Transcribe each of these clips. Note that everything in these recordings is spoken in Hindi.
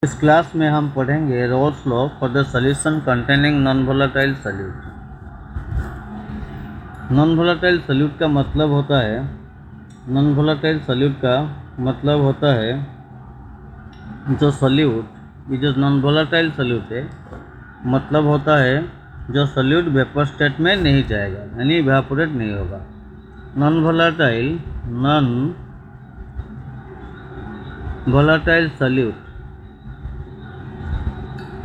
इस क्लास में हम पढ़ेंगे roles law for the solution containing non volatile solute. Non volatile solute का मतलब होता है जो सॉल्यूट, ये जो नॉन वोलेटाइल सॉल्यूट है, मतलब होता है जो सॉल्यूट वेपर स्टेट में नहीं जाएगा, यानी इवेपोरेट नहीं होगा। नॉन वोलेटाइल सॉल्यूट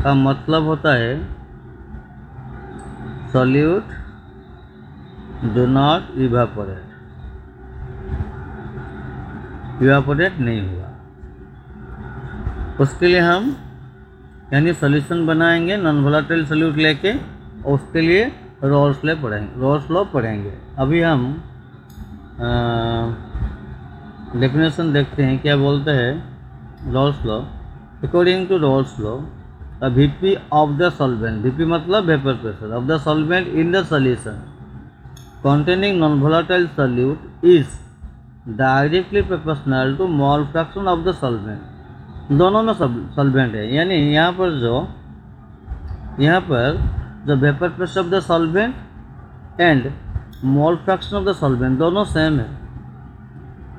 का मतलब होता है सॉल्यूट डू नॉट इवेपोरेट नहीं हुआ। उसके लिए हम यानी सॉल्यूशन बनाएंगे नॉन वोलेटाइल सॉल्यूट लेके, और उसके लिए रोल्स लॉ पढ़ेंगे। अभी हम डेफिनेशन देखते हैं, क्या बोलते हैं Raoult's law. According to Raoult's law, Vp of the solvent, Vp मतलब vapour pressure, of the solvent in the solution containing non-volatile solute is directly proportional to mole fraction of the solvent। दोनों में सॉल्वेंट है, यानी यहाँ पर जो vapour pressure of the solvent and mole fraction of the solvent दोनों सेम है।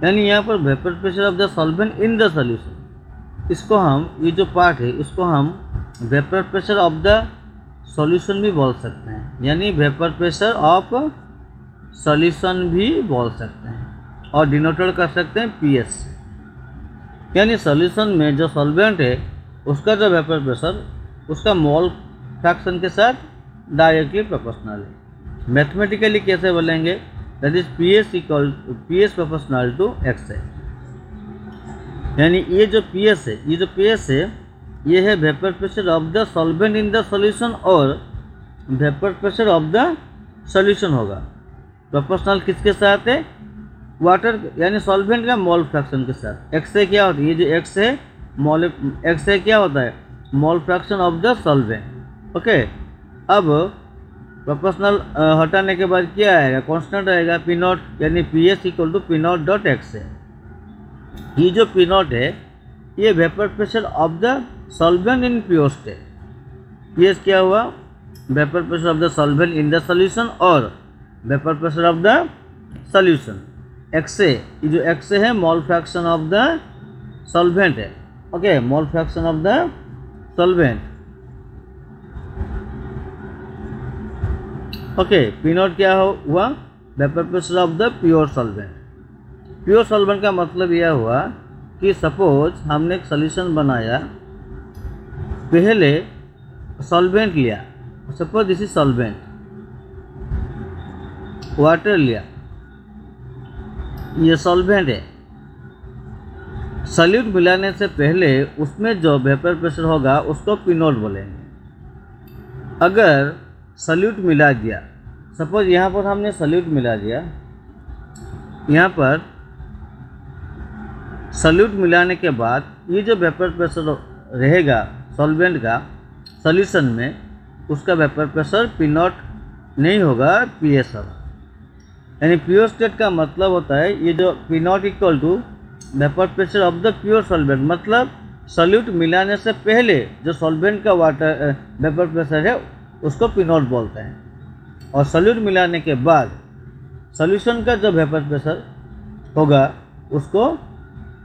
यानी यहाँ पर vapour pressure of the solvent in the solution, इसको हम, ये जो पार्ट है, इसको हम vapour pressure of the solution भी बोल सकते हैं, यानी वेपर प्रेशर ऑफ सॉल्यूशन भी बोल सकते हैं, और डिनोटेड कर सकते हैं PS से। यानी सॉल्यूशन में जो सॉल्वेंट है उसका जो वेपर प्रेशर उसका मोल फ्रैक्शन के साथ डायरेक्टली प्रोपोर्शनल है। मैथमेटिकली कैसे बोलेंगे, that is PS proportional to X है। यानी ये जो PS है ये है vapour pressure of the solvent in the solution, और vapour pressure of the solution होगा प्रोपोर्शनल किसके साथ है, वाटर यानी सॉल्वेंट का मोल फ्रैक्शन के साथ। X से क्या होता है, ये जो X है क्या होता है, mole fraction of the solvent. Okay, अब प्रोपोर्शनल हटाने के बाद क्या आएगा, कांस्टेंट आएगा P नॉट, यानी PS equal to P naught dot X है। ये जो P नॉट है ये vapour pressure of the solvent in pure state. PS क्या हुआ, vapour pressure of the solvent in the solution और vapour pressure of the solution. X ये जो X है mole fraction of the solvent है। Okay, mole fraction of the solvent. Okay, P not क्या हुआ, vapour pressure of the pure solvent. Pure solvent का मतलब यह हुआ कि सपोज हमने एक सॉल्यूशन बनाया, पहले सॉल्वेंट लिया, suppose this is solvent, water लिया, ये सॉल्वेंट है। सॉल्यूट मिलाने से पहले उसमें जो वेपर प्रेशर होगा उसको P नॉट बोलेंगे। अगर सॉल्यूट मिला दिया, सपोज यहाँ पर हमने सॉल्यूट मिला दिया, यहाँ पर सॉल्यूट मिलाने के बाद ये जो वेपर प्रेशर रहेगा सॉल्वेंट का सॉल्यूशन में, उसका वेपर प्रेशर P नॉट नहीं होगा, PS होगा। यानी प्योर स्टेट का मतलब होता है ये जो P not equal to vapour pressure of the pure solvent, मतलब सॉल्यूट मिलाने से पहले जो सॉल्वेंट का वाटर वेपर प्रेशर है उसको P नॉट बोलते हैं, और सॉल्यूट मिलाने के बाद सॉल्यूशन का जो वेपर प्रेशर होगा उसको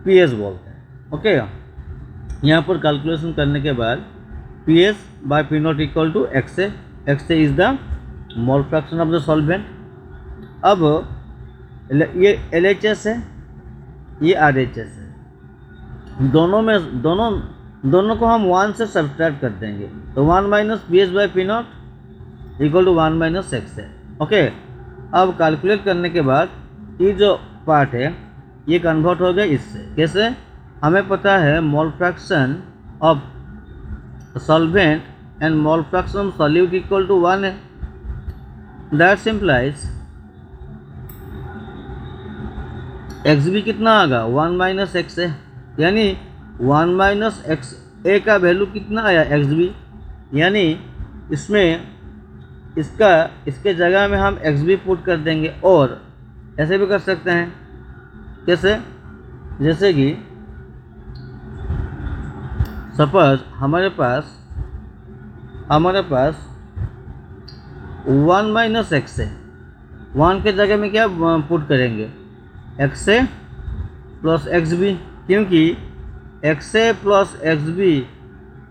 PS बोलते हैं। ओके, यहाँ पर कैलकुलेशन करने के बाद PS by P not equal to X है। X is the mole fraction of the solvent. अब ये LHS है, ये RHS है, दोनों को हम 1 से सब्ट्रैक्ट कर देंगे, तो 1 minus PS by P not equal to 1 minus X है। ओके, अब कैलकुलेट करने के बाद ये जो पार्ट है ये कन्वर्ट हो गया इससे। कैसे, हमें पता है mole fraction of solvent and mole fraction of solute equal to 1 है। दैट सिंप्लाइज XB कितना आएगा, 1 माइनस X है, यानी 1 माइनस X A का वैल्यू कितना आया, XB, यानी इसमें इसके जगह में हम XB पुट कर देंगे, और ऐसे भी कर सकते हैं। कैसे, जैसे कि सपोज हमारे पास 1 माइनस एक्स है, 1 के जगह में क्या पुट करेंगे, X A plus X B, क्योंकि X A plus X B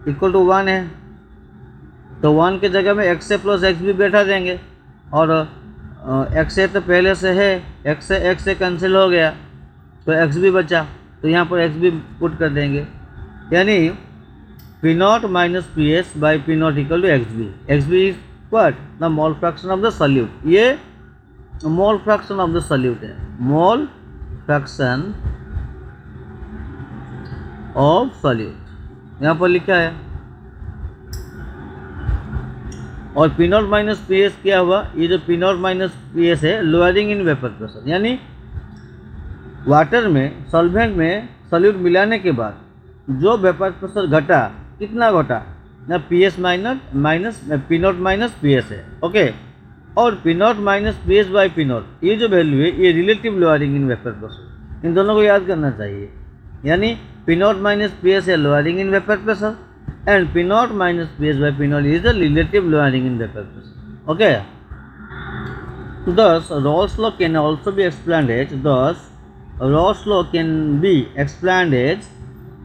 equal to 1 है, तो 1 के जगह में X A plus X B बैठा देंगे, और एक्स ए तो पहले से है, एक्स ए कैंसिल हो गया तो एक्स बी बचा, तो यहाँ पर एक्स बी पुट कर देंगे, यानी P naught minus P S by P not equal to X B. X B is what, the mole fraction of the solute. ये mole fraction of the solute है, मोल फ्रैक्शन ऑफ सॉल्यूट यहाँ पर लिखा है। और P naught minus P S क्या हुआ, ये जो P naught minus P S है लोअरिंग इन वेपर प्रेशर, यानी वाटर में सॉल्वेंट में सॉल्यूट मिलाने के बाद जो वेपर प्रेशर घटा, कितना घटा ना, P S minus P naught minus P S है, ओके। और P naught minus P S by P naught ये जो वैल्यू है ये relative lowering in vapour pressure, इन दोनों को याद करना चाहिए। यानी P naught minus P S है lowering in vapour pressure and P naught minus Ps by P naught is the relative lowering in vapor pressure. Okay. Thus, Rawls law can also be explained as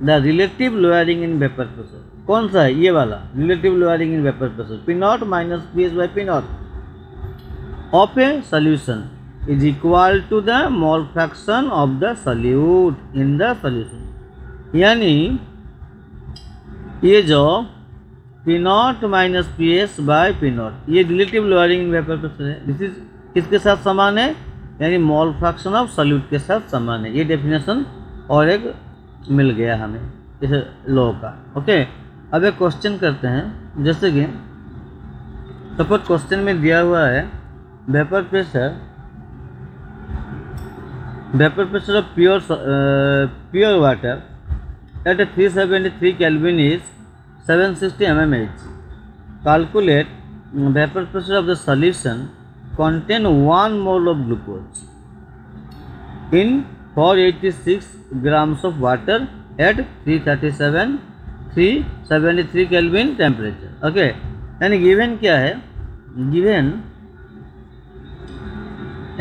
the relative lowering in vapor pressure. कौन सा है ये वाला relative lowering in vapor pressure? P naught minus Ps by P naught of a solution is equal to the mole fraction of the solute in the solution. यानी ये जो P naught minus P S by P naught ये relative lowering in vapour pressure है। दिस इज किसके साथ समान है, यानी मोल फ्रैक्शन ऑफ सॉल्यूट के साथ समान है। ये डेफिनेशन और एक मिल गया हमें इस लॉ का, ओके। अब एक क्वेश्चन करते हैं, जैसे कि सपोज क्वेश्चन में दिया हुआ है vapour pressure of pure water at 373 Kelvin is 760 mmHg. Calculate vapor pressure of the solution contain 1 mole of glucose in 486 grams of water at 373 Kelvin temperature. Okay, यानी गिवन क्या है, गिवन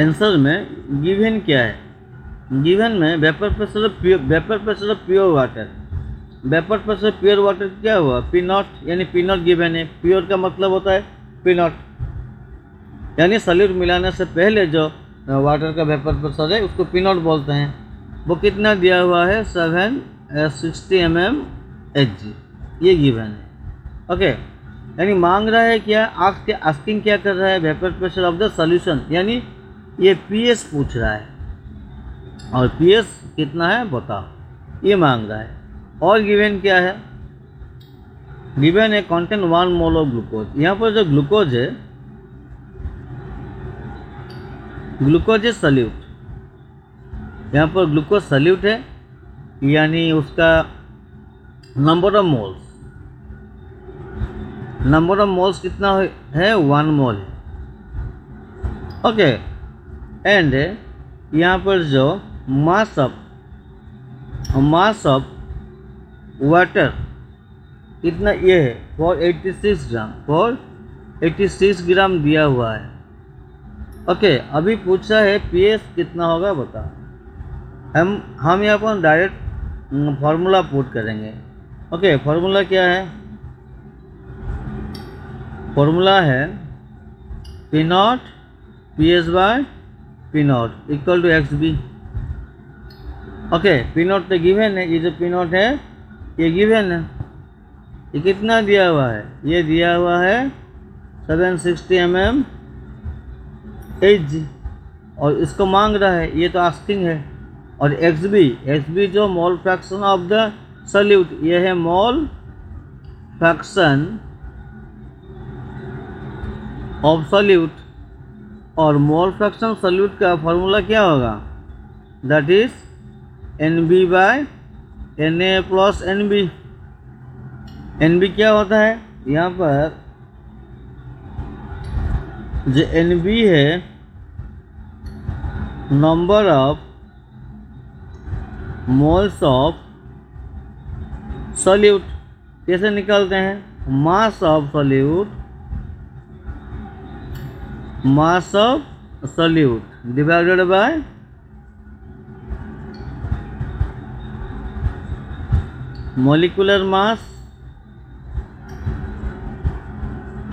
आंसर में गिवन क्या है, गिवन में vapour pressure of pure water, vapour pressure pure water क्या हुआ, पी नॉट, यानी पी नॉट गिवन है। प्योर का मतलब होता है पी नॉट, यानी सॉल्यूट मिलाने से पहले जो वाटर का वेपर प्रेशर है उसको पी नॉट बोलते हैं। वो कितना दिया हुआ है, 760 mmHg, ये गिवन है, ओके। यानी मांग रहा है क्या, आस्किंग क्या कर रहा है, vapour pressure of the solution, यानी ये पीएस पूछ रहा है, और पीएस कितना है बताओ, ये मांग रहा है। और गिवन क्या है, गिवन है कंटेन 1 मोल ऑफ ग्लूकोज। यहाँ पर जो ग्लूकोज है सॉल्यूट, यहाँ पर ग्लूकोज सॉल्यूट है, यानी उसका नंबर ऑफ मोल्स कितना है, 1 मोल है, ओके। एंड यहाँ पर जो मास ऑफ वाटर कितना ये है, 486 ग्राम दिया हुआ है, ओके। अभी पूछा है पीएस कितना होगा बताओ। हम यहाँ पर डायरेक्ट फार्मूला पुट करेंगे, ओके। फार्मूला क्या है, फार्मूला है P not P S by P not equal to X B, okay. P not तो गिवन है, ये जो पी नॉट है ये गिवन है, ये कितना दिया हुआ है, ये दिया हुआ है 760 mmHg, और इसको मांग रहा है, ये तो आस्किंग है। और एक्स बी जो mole fraction of the solute, ये है मोल फ्रैक्शन ऑफ सॉल्यूट, और मोल फ्रैक्शन सॉल्यूट का फॉर्मूला क्या होगा, that is NB by Na plus NB। NB क्या होता है, यहाँ पर जो NB है number of moles of solute, कैसे निकालते हैं? Mass of solute divided by molecular mass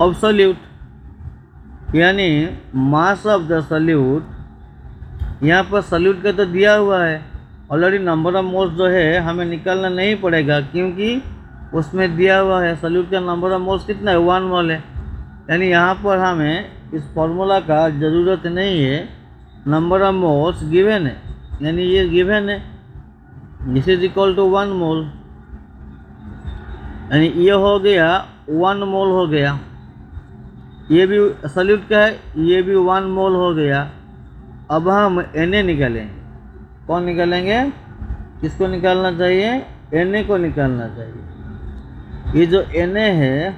of solute, यानी मास ऑफ द सॉल्यूट। यहाँ पर सॉल्यूट का तो दिया हुआ है ऑलरेडी, नंबर ऑफ मोल्स जो है हमें निकालना नहीं पड़ेगा क्योंकि उसमें दिया हुआ है सॉल्यूट का नंबर ऑफ मोल्स कितना है, 1 मोल है। यानी यहाँ पर हमें इस फॉर्मूला का ज़रूरत नहीं है, नंबर ऑफ मोल्स गिवन है, यानी ये गिवन है, दिस इज इक्वल टू 1 मोल, यानी ये हो गया 1 मोल हो गया। ये भी सॉल्यूट का है, ये भी 1 मोल हो गया। अब हम Na निकालेंगे। कौन निकालेंगे? किसको निकालना चाहिए? Na को निकालना चाहिए। ये जो Na है,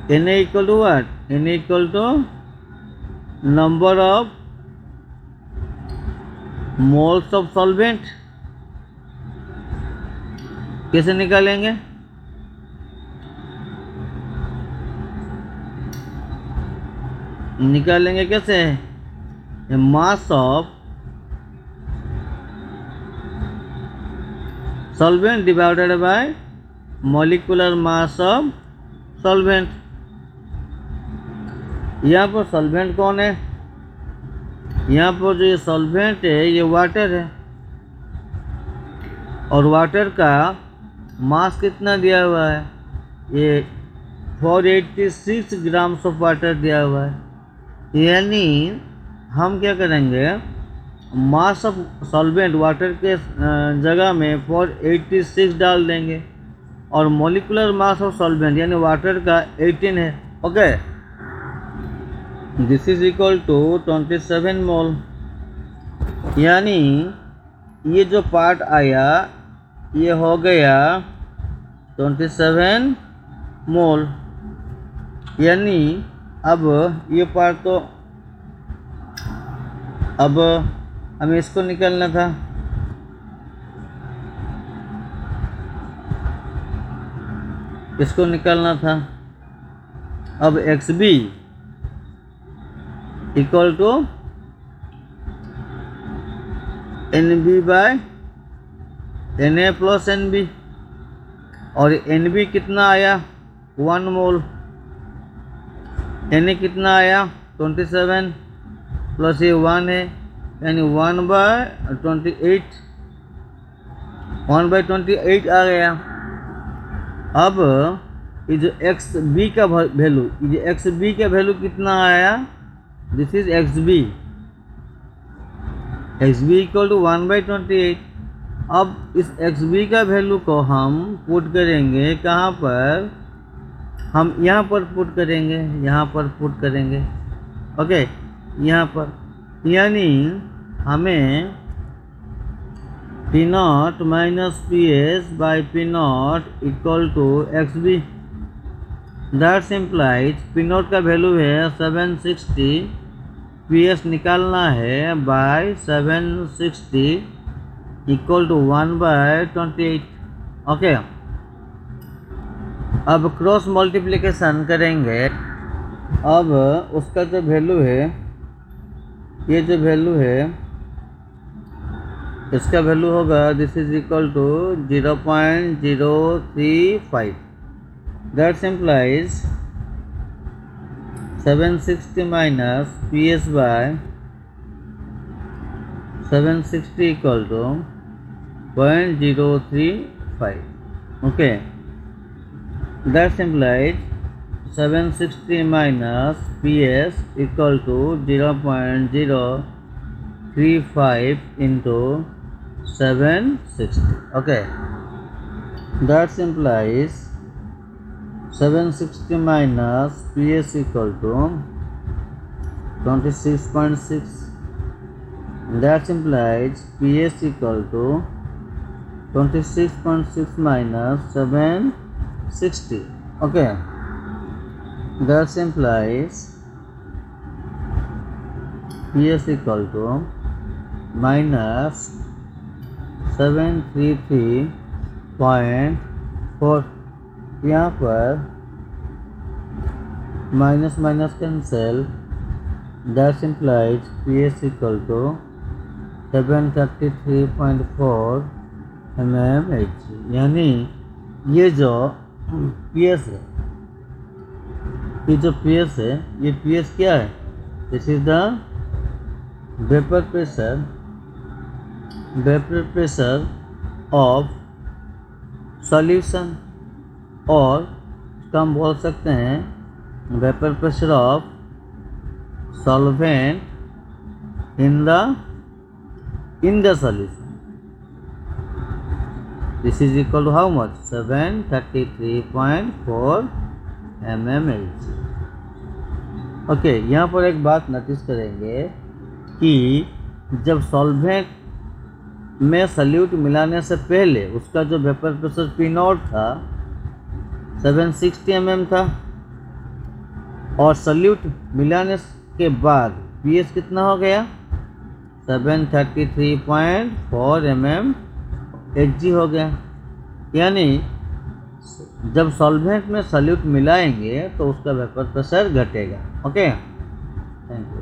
Na equal to what? Na equal to number of moles of solvent. कैसे निकालेंगे? निकालेंगे कैसे? Mass of solvent divided by molecular mass of solvent. यहाँ पर सॉल्वेंट कौन है? यहाँ पर जो ये सॉल्वेंट है ये वाटर है, और वाटर का मास कितना दिया हुआ है? ये 486 ग्राम्स ऑफ वाटर दिया हुआ है। यानी हम क्या करेंगे, मास ऑफ सॉल्वेंट वाटर के जगह में 486 डाल देंगे, और मॉलिक्यूलर मास ऑफ सॉल्वेंट यानी वाटर का 18 है। Okay, this is equal to 27 mole. यानी ये जो पार्ट आया ये हो गया 27 मोल। यानी अब ये पार्ट तो अब हमें इसको निकालना था। इसको निकालना था। अब XB equal to NB by Na plus NB, और NB कितना आया? 1 मोल। Na कितना आया? 27 प्लस ये 1 है, यानी 1/28, 1/28 आ गया। अब ये जो XB का वैल्यू, ये XB का वैल्यू कितना आया? This is XB। XB equal to 1/28। अब इस XB का वैल्यू को हम पुट करेंगे कहाँ पर? हम यहाँ पर पुट करेंगे, यहाँ पर पुट करेंगे। ओके, यहाँ पर, यानी हमें P0 minus PS by P0 equal to XB। That's implies P0 का वैल्यू है 760, PS निकालना है बाय 760 इक्वल टू 1/28। ओके, अब क्रॉस मल्टीप्लिकेशन करेंगे। अब उसका जो वैल्यू है, ये जो वैल्यू है इसका वैल्यू होगा, this is equal to 0.035। That's implies 760 minus PS by 760 equal to 0.035। Okay, that implies 760 minus PS equal to 0.035 into 760. Okay, that implies 760 minus PS equal to 26.6. That implies PS equal to 26.6 minus 760. Okay, that implies PS equal to minus 733 0.4। यहाँ पर minus minus cancel, that implies PS equal to 733.4 mmHg। यानी ये जो PS है, ये जो PS है, ये PS क्या है? This is the vapour pressure of solution, और इसका हम बोल सकते हैं vapour pressure of solvent in the solution. This is equal to how much? 733.4 mmHg। Okay, यहाँ पर एक बात नोटिस करेंगे कि जब सॉल्वेंट में सल्यूट मिलाने से पहले उसका जो वेपर प्रेशर P0 था 760 mm था, और सल्यूट मिलाने के बाद PS कितना हो गया? 733.4 mmHg हो गया। यानी जब सॉल्वेंट में सल्यूट मिलाएंगे तो उसका वेपर प्रेशर घटेगा। Okay, thank you.